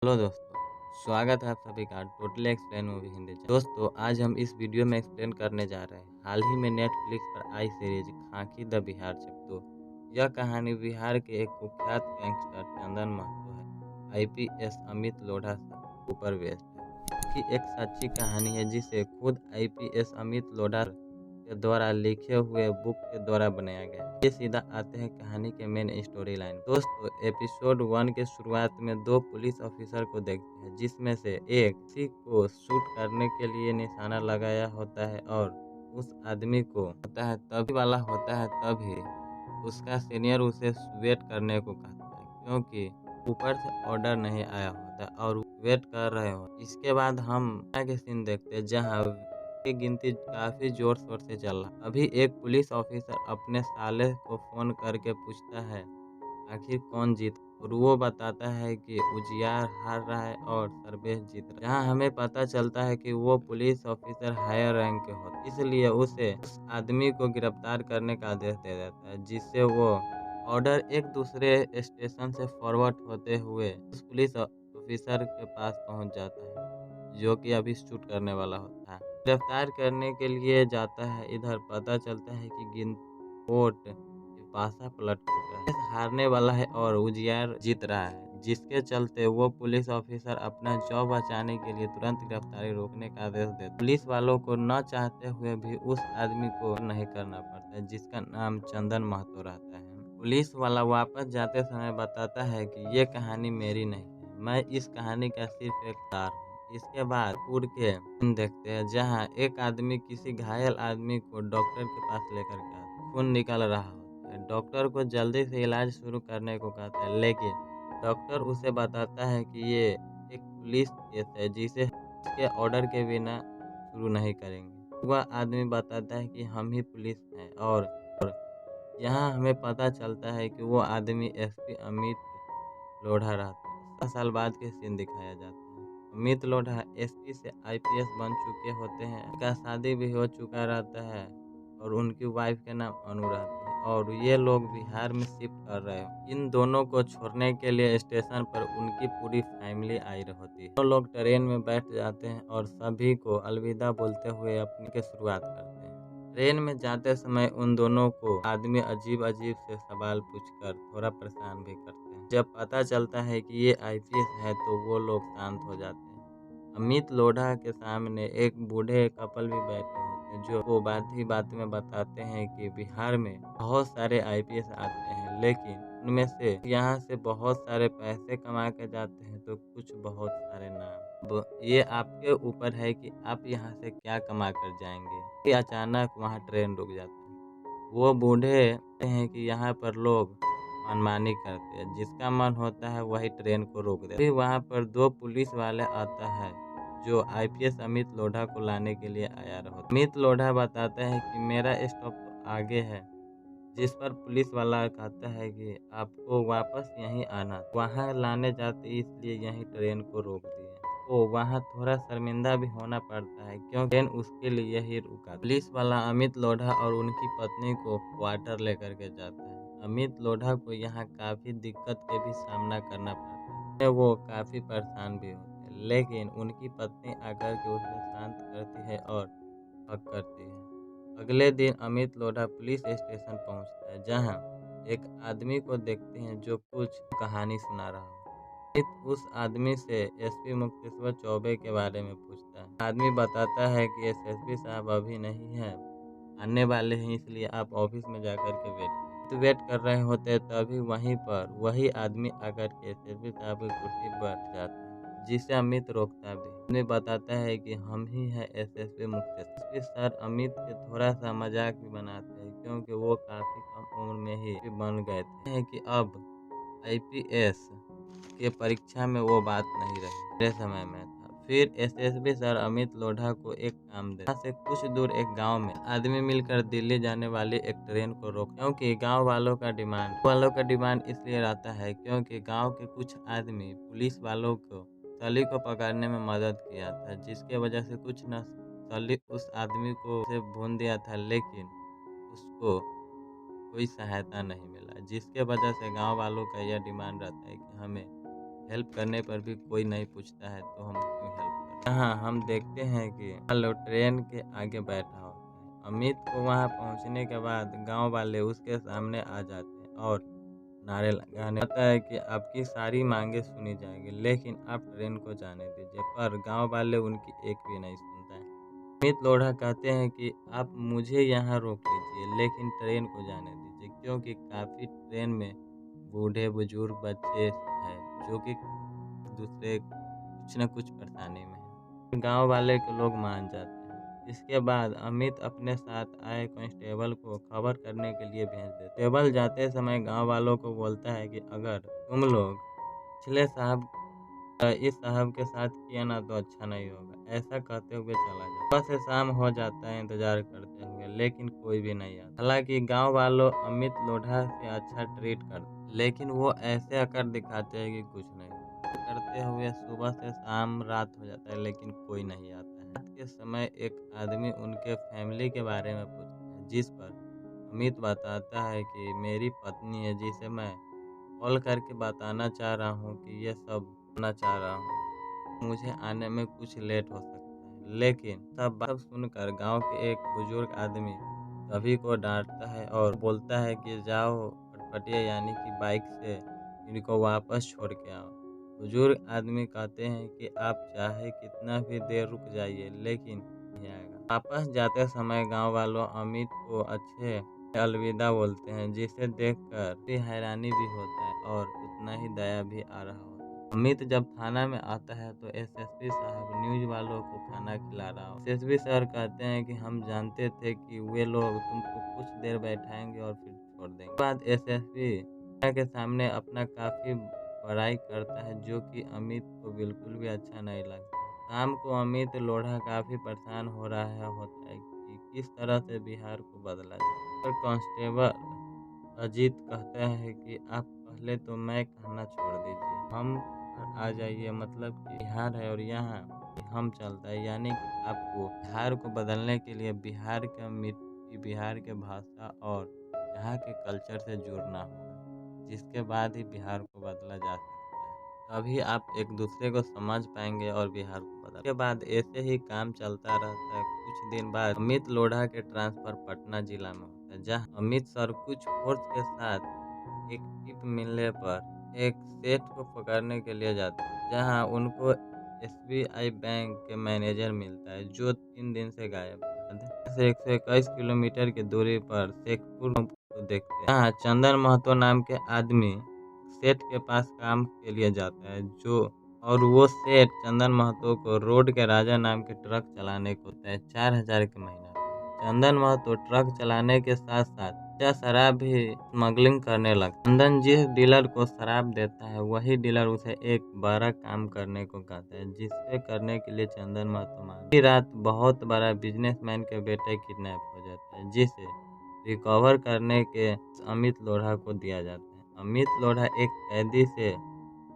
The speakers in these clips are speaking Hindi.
हेलो दोस्तों, स्वागत है आप सभी का totally explain movie Hindi channel. दोस्तों आज हम इस वीडियो में एक्सप्लेन करने जा रहे हैं हाल ही में नेटफ्लिक्स पर आई सीरीज खाकी द बिहार चैप्टर 2। यह कहानी बिहार के एक कुख्यात गैंगस्टर चंदन महतो है आईपीएस अमित लोढ़ा से ऊपर बेस्ड है कि एक सच्ची कहानी है जिसे खुद आईपीएस अमित लोढ़ा के द्वारा लिखे हुए बुक के द्वारा बनाया गया है। ये सीधा आते हैं कहानी के मेन स्टोरी लाइन। दोस्तों एपिसोड 1 के शुरुआत में दो पुलिस ऑफिसर को देखते हैं जिसमें से एक किसी को शूट करने के लिए निशाना लगाया होता है और उस आदमी को होता है तभी उसका सीनियर उसे वेट करने को कहता है क्योंकि ऊपर से ऑर्डर नहीं आया होता और वेट कर रहे हो। इसके बाद हम आगे सीन देखते हैं जहाँ की गिनती काफी जोर शोर से चल रहा। अभी एक पुलिस ऑफिसर अपने साले को फोन करके पूछता है आखिर कौन जीत, और वो बताता है कि उजियार हार रहा है और सर्वेश जीत रहा है। जहाँ हमें पता चलता है कि वो पुलिस ऑफिसर हायर रैंक के होते, इसलिए उसे उस आदमी को गिरफ्तार करने का आदेश दे देता है जिससे वो ऑर्डर एक दूसरे स्टेशन से फॉरवर्ड होते हुए उस पुलिस ऑफिसर के पास पहुंच जाता है जो कि अभी शूट करने वाला होता है। गिरफ्तार करने के लिए जाता है। इधर पता चलता है कि गिनपोट पासा पलट चुका है, हारने वाला है और उजियार जीत रहा है, जिसके चलते वो पुलिस ऑफिसर अपना जॉब बचाने के लिए तुरंत गिरफ्तारी रोकने का आदेश देते। पुलिस वालों को न चाहते हुए भी उस आदमी को नहीं करना पड़ता है जिसका नाम चंदन महतो रहता है। पुलिस वाला वापस जाते समय बताता है कि ये कहानी मेरी नहीं है, मैं इस कहानी का सिर्फ एक तार हूँ। इसके बाद उड़ के देखते हैं जहाँ एक आदमी किसी घायल आदमी को डॉक्टर के पास लेकर के आता है। खून निकल रहा होता है। डॉक्टर को जल्दी से इलाज शुरू करने को कहता है लेकिन डॉक्टर उसे बताता है कि ये एक पुलिस केस है जिसे उसके ऑर्डर के बिना शुरू नहीं करेंगे। वह आदमी बताता है कि हम ही पुलिस हैं और यहाँ हमें पता चलता है कि वो आदमी एसपी अमित लोढ़ा रहता है। 7 साल बाद के सीन दिखाया जाता है। अमित लोढ़ा एसपी से आईपीएस बन चुके होते हैं। उनका शादी भी हो चुका रहता है और उनकी वाइफ का नाम अनु रहती है और ये लोग बिहार में शिफ्ट कर रहे हो। इन दोनों को छोड़ने के लिए स्टेशन पर उनकी पूरी फैमिली आई होती है। दोनों लोग ट्रेन में बैठ जाते हैं और सभी को अलविदा बोलते हुए अपनी की शुरुआत करते हैं। ट्रेन में जाते समय उन दोनों को आदमी अजीब अजीब से सवाल पूछकर थोड़ा परेशान भी करते हैं। जब पता चलता है कि ये आईपीएस है तो वो लोग शांत हो जाते हैं। अमित लोढ़ा के सामने एक बूढ़े कपल भी बैठे होते हैं जो वो बात ही बात में बताते हैं कि बिहार में बहुत सारे आईपीएस आते हैं लेकिन उनमें से यहाँ से बहुत सारे पैसे कमा के जाते हैं तो कुछ बहुत सारे नाम। अब ये आपके ऊपर है कि आप यहाँ से क्या कमा कर जाएंगे। फिर अचानक वहाँ ट्रेन रुक जाता है। वो बूढ़े कहते हैं कि यहाँ पर लोग मनमानी करते हैं, जिसका मन होता है वही ट्रेन को रोक देता है। फिर वहाँ पर दो पुलिस वाले आता है जो आईपीएस अमित लोढ़ा को लाने के लिए आया होता है। अमित लोढ़ा बताता है कि मेरा स्टॉप तो आगे है, जिस पर पुलिस वाला कहता है कि आपको वापस यहीं आना, वहाँ लाने जाते इसलिए यहीं ट्रेन को रोक दिए। तो वहाँ थोड़ा शर्मिंदा भी होना पड़ता है क्योंकि ट्रेन उसके लिए ही रुका। पुलिस वाला अमित लोढ़ा और उनकी पत्नी को क्वार्टर लेकर के जाता है। अमित लोढ़ा को यहाँ काफी दिक्कत के भी सामना करना पड़ता है। वो काफी परेशान भी होते हैं लेकिन उनकी पत्नी आकर के उसे शांत करती है और हक करती है। अगले दिन अमित लोढ़ा पुलिस स्टेशन पहुंचता है जहां एक आदमी को देखते हैं जो कुछ कहानी सुना रहा हो। अमित उस आदमी से एसपी मुक्तेश्वर चौबे के बारे में पूछता है। आदमी बताता है कि एसएसपी साहब अभी नहीं है, आने वाले हैं, इसलिए आप ऑफिस में जाकर के वेट कीजिए। तो वेट कर रहे होते तभी वहीं पर वही आदमी आकर के एसएसपी साहब की कुर्सी पर बैठ जाता है जिसे अमित रोकता भी। आदमी बताता है कि हम ही है SSP Mukteshwar. SP sir Amit के थोड़ा सा मजाक भी बनाते हैं क्योंकि वो काफी कम उम्र में ही बन गए थे। है कि अब आईपीएस के परीक्षा में वो बात नहीं रही, मेरे समय में था। फिर एसएसबी सर अमित लोढ़ा को एक काम दे, यहाँ से कुछ दूर एक गांव में आदमी मिलकर दिल्ली जाने वाली एक ट्रेन को रोक, क्योंकि गांव वालों का डिमांड इसलिए रहता है क्योंकि गांव के कुछ आदमी पुलिस वालों को सली को पकड़ने में मदद किया था, जिसके वजह से कुछ न सली उस आदमी को से भून दिया था लेकिन उसको कोई सहायता नहीं मिला, जिसके वजह से गांव वालों का यह डिमांड रहता है कि हमें हेल्प करने पर भी कोई नहीं पूछता है तो हम क्यों हेल्प करें। यहाँ हम देखते हैं कि मान लो ट्रेन के आगे बैठा होता है। अमित को वहाँ पहुँचने के बाद गाँव वाले उसके सामने आ जाते हैं और नारे लगाने लगता है कि आपकी सारी मांगे सुनी जाएगी, लेकिन आप ट्रेन को जाने दीजिए। पर गाँव वाले उनकी एक भी नहीं सुनता है। अमित लोढ़ा कहते हैं कि आप मुझे यहाँ रोक लीजिए, लेकिन ट्रेन को जाने दीजिए, क्योंकि काफ़ी ट्रेन में बूढ़े बुजुर्ग बच्चे हैं जो कि दूसरे कुछ न कुछ परेशानी में है। गांव वाले के लोग मान जाते हैं। इसके बाद अमित अपने साथ आए कांस्टेबल को खबर करने के लिए भेज देते। कांस्टेबल जाते समय गांव वालों को बोलता है कि अगर तुम लोग पिछले साहब इस साहब के साथ किया ना तो अच्छा नहीं होगा। ऐसा कहते हुए चला जाता। सुबह से शाम हो जाता है इंतजार करते हुए, लेकिन कोई भी नहीं आता। हालांकि गांव वालों अमित लोढ़ा से अच्छा ट्रीट करते, लेकिन वो ऐसे अकड़ दिखाते हैं कि कुछ नहीं करते हुए सुबह से शाम रात हो जाता है, लेकिन कोई नहीं आता है। रात के समय एक आदमी उनके फैमिली के बारे में पूछता है, जिस पर अमित बताता है कि मेरी पत्नी है जिसे मैं कॉल करके बताना चाह रहा हूँ कि ये सब होना चाह रहा हूँ। मुझे आने में कुछ लेट हो सकता है, लेकिन सब बात सुनकर गांव के एक बुजुर्ग आदमी सभी को डांटता है और बोलता है कि जाओ फटफटिया यानी कि बाइक से इनको वापस छोड़ के आओ। बुजुर्ग आदमी कहते हैं कि आप चाहे कितना भी देर रुक जाइए, लेकिन नहीं आएगा। वापस जाते समय गांव वालों अमित को अच्छे अलविदा बोलते हैं, जिसे देखकर भी हैरानी भी होता है और उतना ही दया भी आ रहा होता है। अमित जब थाना में आता है तो एसएसपी साहब न्यूज वालों को खाना खिला रहा हो। एसएसपी सर कहते हैं कि हम जानते थे कि वे लोग तुमको कुछ देर बैठाएंगे और फिर छोड़ देंगे। बाद एसएसपी के सामने अपना काफी बड़ाई करता है, जो कि अमित को बिल्कुल भी अच्छा नहीं लगता। शाम को अमित लोढ़ा काफी परेशान हो रहा होता है कि किस तरह से बिहार को बदला जाए। पर कांस्टेबल अजीत कहता है कि आप पहले तो मैं कहना छोड़ दीजिए, हम पर आ जाइए, मतलब कि बिहार है और यहाँ हम चलता है, यानी कि आपको बिहार को बदलने के लिए बिहार का मिट्टी, बिहार के भाषा और यहाँ के कल्चर से जुड़ना होगा, जिसके बाद ही बिहार को बदला जा सकता है। तभी आप एक दूसरे को समझ पाएंगे और बिहार को बदल के बाद ऐसे ही काम चलता रहता है। कुछ दिन बाद अमित लोढ़ा के ट्रांसफर पटना जिला में होता है, जहाँ अमित सर कुछ फोर्स के साथ एक टिप मिलने पर एक सेठ को पकड़ने के लिए जाते हैं, जहाँ उनको एसबीआई बैंक के मैनेजर मिलता है, जो 3 दिन से गायब है। से 121 किलोमीटर की दूरी पर शेखपुर को देखते हैं, जहाँ चंदन महतो नाम के आदमी सेठ के पास काम के लिए जाता है, वो सेठ चंदन महतो को रोड के राजा नाम के ट्रक चलाने को होता है 4,000 के महीना। चंदन महतो ट्रक चलाने के साथ साथ शराब भी स्मगलिंग करने लगता। चंदन जिस डीलर को शराब देता है, वही डीलर उसे एक बड़ा काम करने को कहता है, जिससे करने के लिए चंदन महतो मानता। रात बहुत बड़ा बिजनेसमैन के बेटे किडनैप हो जाता है, जिसे रिकवर करने के अमित लोढ़ा को दिया जाता है। अमित लोढ़ा एक कैदी से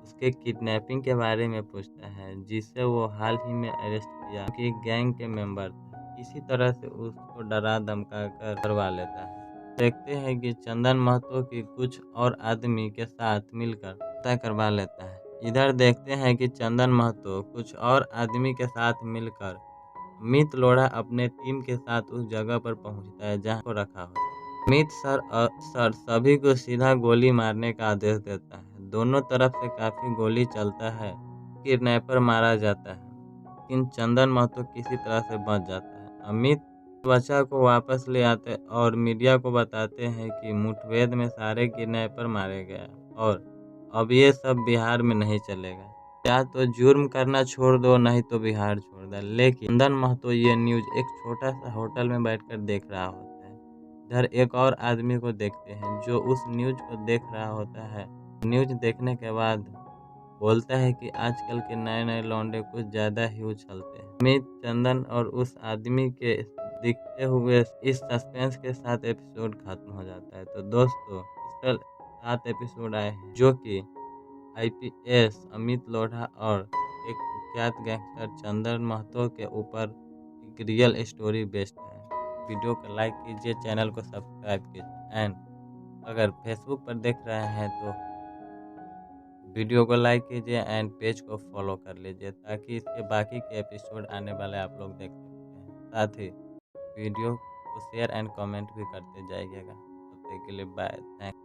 उसके किडनैपिंग के बारे में पूछता है, जिसे वो हाल ही में अरेस्ट किया कि गैंग के मेंबर था। इसी तरह से उसको डरा धमका कर करवा लेता है। देखते हैं कि चंदन महतो की कुछ और आदमी के साथ मिलकर पता करवा लेता है। इधर देखते हैं कि चंदन महतो कुछ और आदमी के साथ मिलकर अमित लोढ़ा अपने टीम के साथ उस जगह पर पहुंचता है जहां को रखा हुआ है। अमित सर सभी को सीधा गोली मारने का आदेश देता है। दोनों तरफ से काफी गोली चलता है, किडनैपर मारा जाता है, लेकिन चंदन महतो किसी तरह से बच जाता है। अमित बच्चा को वापस ले आते और मीडिया को बताते हैं कि मुठभेड़ में सारे किडनैपर मारे गए और अब ये सब बिहार में नहीं चलेगा, या तो जुर्म करना छोड़ दो नहीं तो बिहार छोड़ दो। लेकिन चंदन महतो ये न्यूज एक छोटा सा होटल में बैठकर देख रहा होता है। इधर एक और आदमी को देखते हैं जो उस न्यूज को देख रहा होता है। न्यूज देखने के बाद बोलता है कि आजकल के नए नए लौंडे कुछ ज्यादा ही उछलते हैं। अमित, चंदन और उस आदमी के दिखते हुए इस सस्पेंस के साथ एपिसोड खत्म हो जाता है। तो दोस्तों, इसका 7 एपिसोड आए हैं, जो कि आईपीएस अमित लोढ़ा और एक कुख्यात गैंगस्टर चंदन महतो के ऊपर एक रियल स्टोरी बेस्ड है। वीडियो को लाइक कीजिए, चैनल को सब्सक्राइब कीजिए एंड अगर फेसबुक पर देख रहे हैं तो वीडियो को लाइक कीजिए एंड पेज को फॉलो कर लीजिए ताकि इसके बाकी के एपिसोड आने वाले आप लोग देख सकते हैं। साथ ही वीडियो को शेयर एंड कमेंट भी करते जाइएगा। तब तक के लिए बाय। थैंक